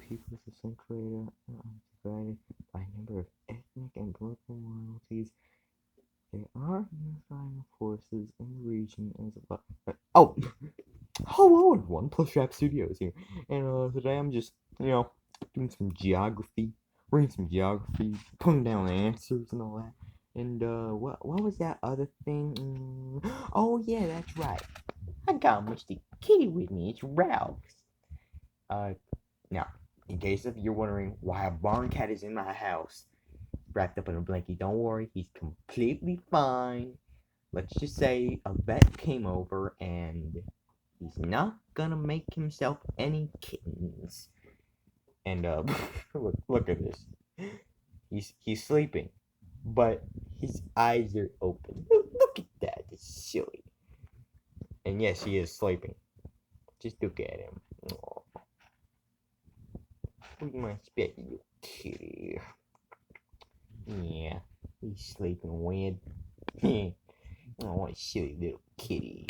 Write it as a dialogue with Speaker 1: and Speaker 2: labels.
Speaker 1: people of some creator divided by number of ethnic and political minorities. There are unifying forces in the region as well. Oh, hello everyone, Plushtrap Studios here, and today I'm just doing some geography, reading some geography, putting down answers and all that. And what was that other thing? Oh yeah, that's right. I got Mr. Kitty with me. It's Ralph. Uh, Now, in case if you're wondering why a barn cat is in my house, wrapped up in a blanket, don't worry, he's completely fine. Let's just say a vet came over and he's not gonna make himself any kittens. And look at this. He's sleeping, but his eyes are open. Look at that. It's silly. And yes, he is sleeping. Just look at him. Oh, look at my special little kitty. Yeah, he's sleeping weird. Oh, silly little kitty.